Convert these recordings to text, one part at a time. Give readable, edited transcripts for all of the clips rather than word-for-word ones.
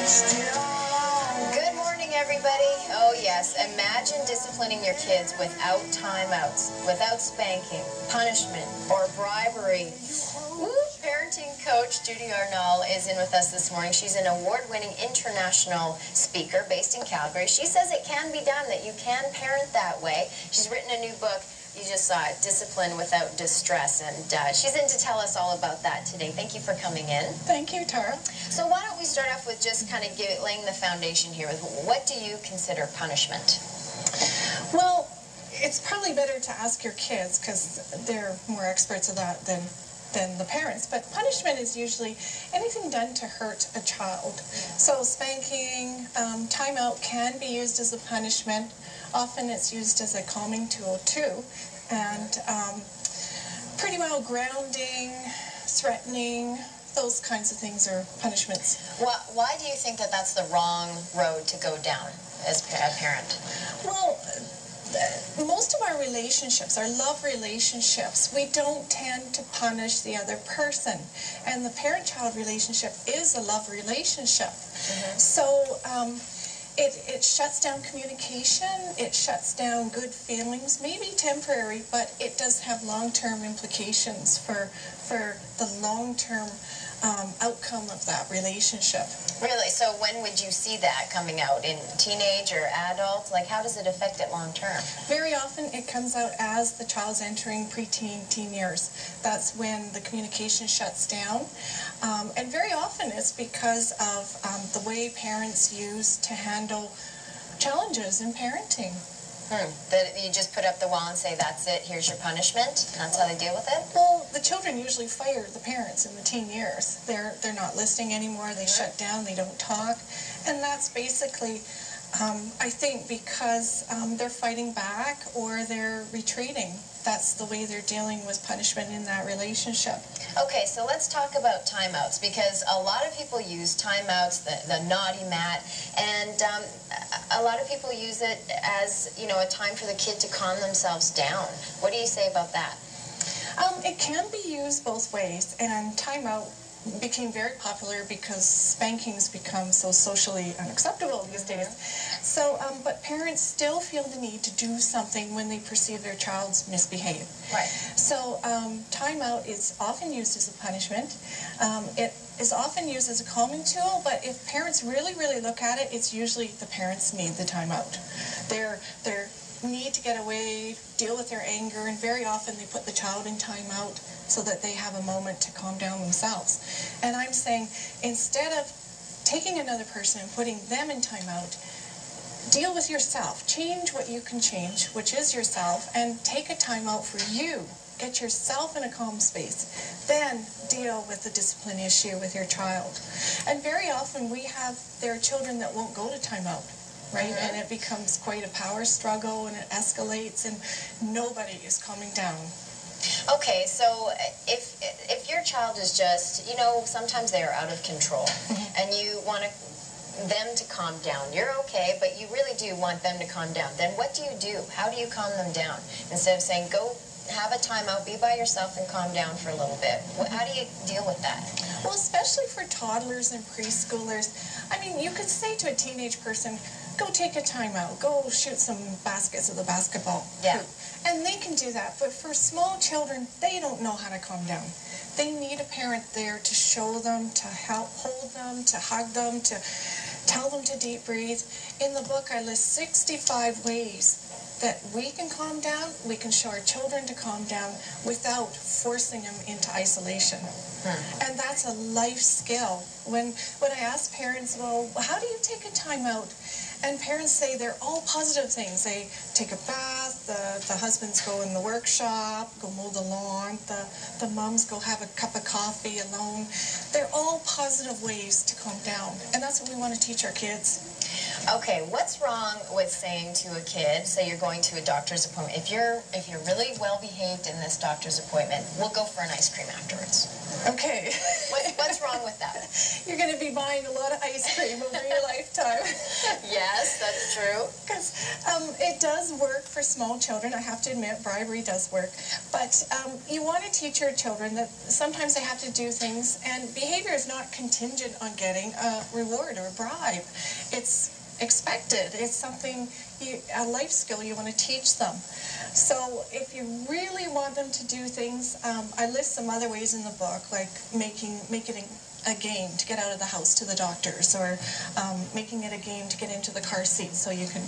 Good morning, everybody. Oh, yes. Imagine disciplining your kids without timeouts, without spanking, punishment, or bribery. Woo! Parenting coach Judy Arnall is in with us this morning. She's an award-winning international speaker based in Calgary. She says it can be done, that you can parent that way. She's written a new book. You just saw it, Discipline Without Distress, and she's in to tell us all about that today. Thank you for coming in. Thank you, Tara. So why don't we start off with just kind of laying the foundation here with what do you consider punishment? Well, it's probably better to ask your kids because they're more experts of that than the parents. But punishment is usually anything done to hurt a child. So spanking, timeout can be used as a punishment. Often it's used as a calming tool too. And pretty well grounding, threatening, those kinds of things are punishments. Why do you think that that's the wrong road to go down as a parent? Well, most of our relationships, our love relationships, we don't tend to punish the other person. And the parent-child relationship is a love relationship. Mm-hmm. So it shuts down communication, it shuts down good feelings, maybe temporary, but it does have long-term implications for the long-term outcome of that relationship. Really? So when would you see that coming out? In teenage or adult? Like, how does it affect it long term? Very often it comes out as the child's entering preteen, teen years. That's when the communication shuts down. And very often it's because of the way parents use to handle challenges in parenting. That you just put up the wall and say, that's it, here's your punishment? That's how they deal with it? Well, the children usually fire the parents in the teen years. They're not listening anymore, they shut down, they don't talk. And that's basically, I think, because they're fighting back or they're retreating. That's the way they're dealing with punishment in that relationship. Okay, so let's talk about timeouts, because a lot of people use timeouts, the naughty mat, and a lot of people use it as, you know, a time for the kid to calm themselves down. What do you say about that? It can be used both ways, and timeout became very popular because spankings become so socially unacceptable these days. So, but parents still feel the need to do something when they perceive their child's misbehave. Right. So, timeout is often used as a punishment. It is often used as a calming tool, but if parents really, really look at it, it's usually the parents need the timeout. They're need to get away, deal with their anger, and very often they put the child in timeout so that they have a moment to calm down themselves. And I'm saying, instead of taking another person and putting them in timeout, deal with yourself. Change what you can change, which is yourself, and take a timeout for you. Get yourself in a calm space. Then deal with the discipline issue with your child. And very often we have, there are children that won't go to timeout. Right, and it becomes quite a power struggle, and it escalates, and nobody is calming down. Okay, so if your child is just, you know, sometimes they are out of control, and you want them to calm down. You're okay, but you really do want them to calm down. Then what do you do? How do you calm them down? Instead of saying, go have a timeout, be by yourself and calm down for a little bit. How do you deal with that? Well, especially for toddlers and preschoolers, I mean, you could say to a teenage person, go take a timeout, go shoot some baskets of the basketball hoop. And they can do that. But for small children, they don't know how to calm down. They need a parent there to show them, to help hold them, to hug them, to tell them to deep breathe. In the book, I list 65 ways that we can calm down, we can show our children to calm down without forcing them into isolation. And that's a life skill. When I ask parents, well, how do you take a time out? And parents say they're all positive things. They take a bath, the husbands go in the workshop, go mow the lawn, the moms go have a cup of coffee alone. They're all positive ways to calm down. And that's what we want to teach our kids. Okay, what's wrong with saying to a kid, say you're going to a doctor's appointment, if you're really well behaved in this doctor's appointment, we'll go for an ice cream afterwards. Okay. What's wrong wrong with that? You're going to be buying a lot of ice cream over your lifetime. Yes, that's true. Because it does work for small children. I have to admit, bribery does work. But you want to teach your children that sometimes they have to do things, and behavior is not contingent on getting a reward or a bribe. It's expected. It's something, a life skill you want to teach them. So if you really want them to do things, I list some other ways in the book, like making it a game to get out of the house to the doctors, or making it a game to get into the car seat so you can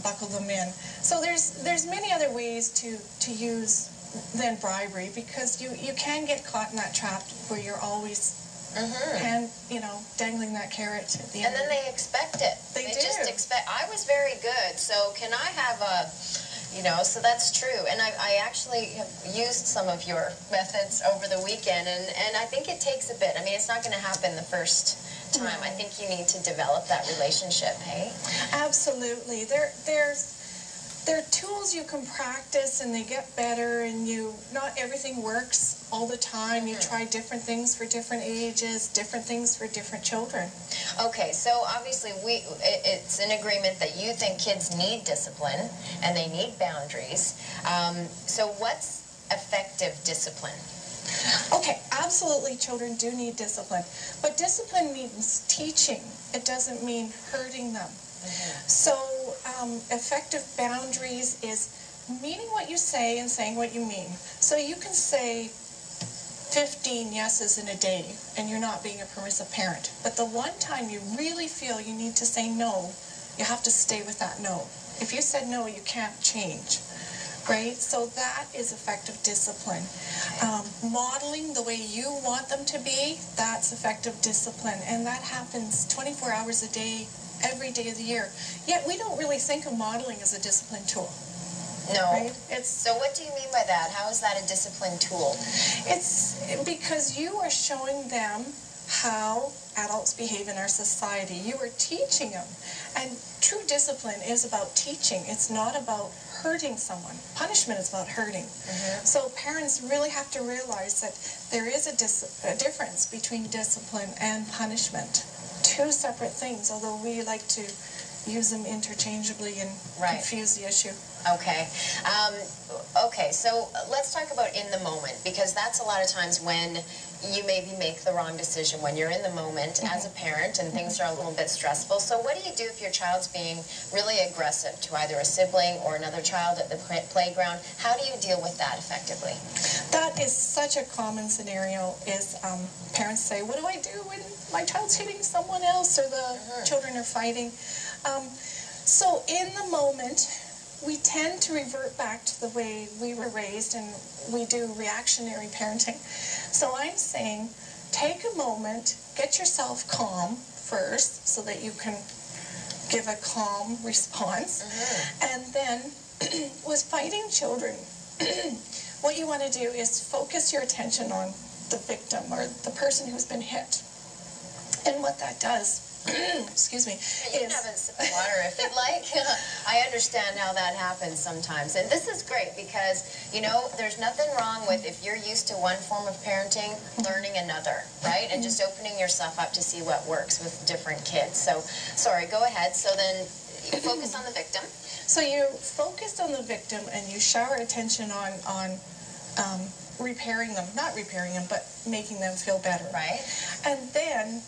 buckle them in. So there's many other ways to use than bribery, because you can get caught in that trap where you're always dangling that carrot at the end. And then they expect it. They do. Just expect. I was very good, so can I have a, so that's true. And I actually have used some of your methods over the weekend, and I think it takes a bit. I mean, it's not going to happen the first time. I think you need to develop that relationship, hey? Absolutely. They're tools you can practice, and they get better, and not everything works all the time. You try different things for different ages, different things for different children. Okay, so obviously it's an agreement that you think kids need discipline and they need boundaries. So what's effective discipline? Okay, absolutely children do need discipline, but discipline means teaching. It doesn't mean hurting them. So effective boundaries is meaning what you say and saying what you mean. So you can say 15 yeses in a day and you're not being a permissive parent. But the one time you really feel you need to say no, you have to stay with that no. If you said no, you can't change. Right? So that is effective discipline. Modeling the way you want them to be, that's effective discipline. And that happens 24 hours a day, every day of the year. Yet we don't really think of modeling as a discipline tool. No. Right? So what do you mean by that? How is that a discipline tool? It's because you are showing them how adults behave in our society. You are teaching them. And true discipline is about teaching. It's not about hurting someone. Punishment is about hurting. So parents really have to realize that there is a difference between discipline and punishment. Two separate things, although we like to use them interchangeably and confuse the issue. Okay. Okay, so let's talk about in the moment, because that's a lot of times when you maybe make the wrong decision, when you're in the moment as a parent and things are a little bit stressful. So what do you do if your child's being really aggressive to either a sibling or another child at the playground? How do you deal with that effectively? That is such a common scenario, is parents say, what do I do when my child's hitting someone else or the children are fighting? So in the moment, we tend to revert back to the way we were raised, and we do reactionary parenting. So I'm saying, take a moment, get yourself calm first so that you can give a calm response. And then with fighting children, what you want to do is focus your attention on the victim or the person who's been hit. And what that does, excuse me, you can have a sip of water if you'd like. I understand how that happens sometimes. And this is great because, there's nothing wrong with, if you're used to one form of parenting, learning another, right? And just opening yourself up to see what works with different kids. So, sorry, go ahead. So then you focus on the victim. So you focus on the victim and you shower attention on repairing them, not repairing them, but making them feel better. Right. And then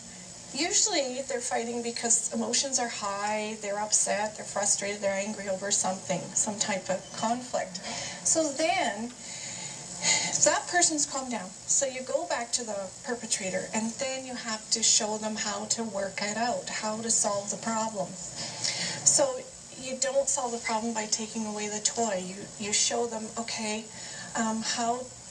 usually they're fighting because emotions are high, they're upset, they're frustrated, they're angry over something, some type of conflict. So then, that person's calmed down. So you go back to the perpetrator, and then you have to show them how to work it out, how to solve the problem. So you don't solve the problem by taking away the toy. You show them, okay,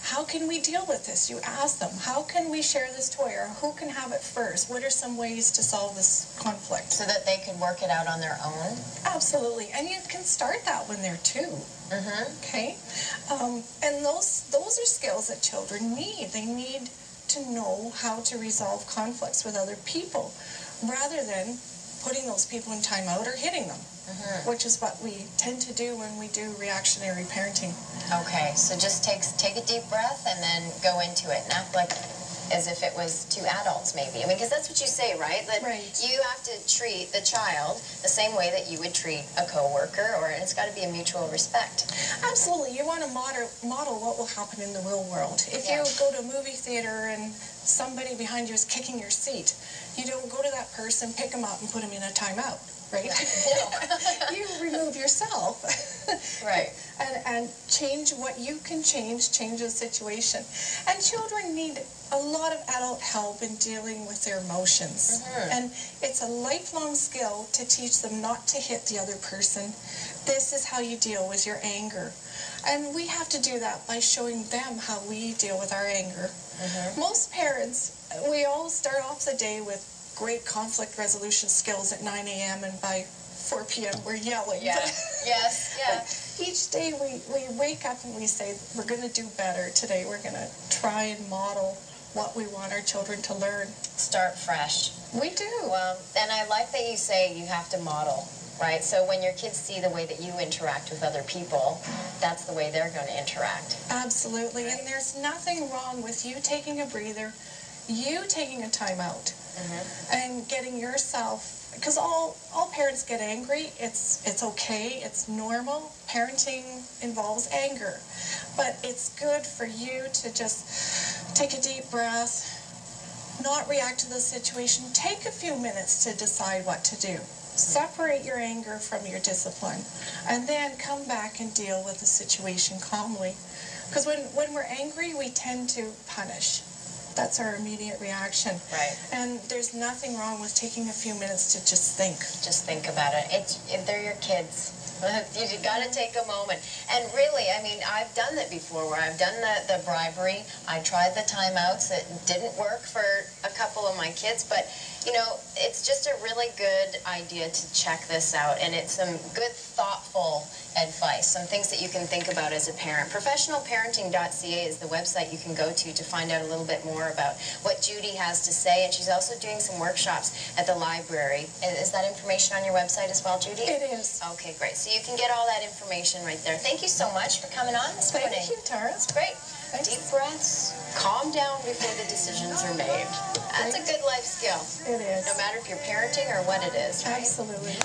how can we deal with this? You ask them, how can we share this toy, or who can have it first? What are some ways to solve this conflict? So that they can work it out on their own? Absolutely. And you can start that when they're 2. Okay? And those are skills that children need. They need to know how to resolve conflicts with other people, rather than putting those people in timeout or hitting them, which is what we tend to do when we do reactionary parenting. Okay, so just take a deep breath and then go into it and act like as if it was two adults, maybe. I mean, because that's what you say, right? That you have to treat the child the same way that you would treat a coworker, or it's got to be a mutual respect. Absolutely. You want to model what will happen in the real world. If you go to a movie theater and somebody behind you is kicking your seat, you don't go to that person, pick them up, and put them in a timeout, right? No. You remove yourself. Right. And change what you can change the situation. And children need a lot of adult help in dealing with their emotions. And it's a lifelong skill to teach them not to hit the other person. This is how you deal with your anger. And we have to do that by showing them how we deal with our anger. Most parents, we all start off the day with great conflict resolution skills at 9 a.m. and by 4 p.m. we're yelling. Yeah. Yes. Yeah. Each day we wake up and we say, we're going to do better today. We're going to try and model what we want our children to learn. Start fresh. We do. Well, and I like that you say you have to model, right? So when your kids see the way that you interact with other people, that's the way they're going to interact. Absolutely. And there's nothing wrong with you taking a breather, you taking a time out, and getting yourself, because all parents get angry. It's okay. It's normal. Parenting involves anger. But it's good for you to just take a deep breath, not react to the situation. Take a few minutes to decide what to do. Separate your anger from your discipline, and then come back and deal with the situation calmly. Because when we're angry, we tend to punish. That's our immediate reaction. Right. And there's nothing wrong with taking a few minutes to just think. Just think about it. They're your kids. You got to take a moment. And really, I mean, I've done that before, where I've done the bribery. I tried the timeouts. It didn't work for a couple of my kids, but you know, it's just a really good idea to check this out, and it's some good, thoughtful advice, some things that you can think about as a parent. Professionalparenting.ca is the website you can go to find out a little bit more about what Judy has to say, and she's also doing some workshops at the library. Is that information on your website as well, Judy? It is. Okay, great. So you can get all that information right there. Thank you so much for coming on this morning. Thank you, Tara. It's great. Deep breaths, calm down before the decisions are made. That's a good life skill. It is. No matter if you're parenting or what it is, right? Absolutely.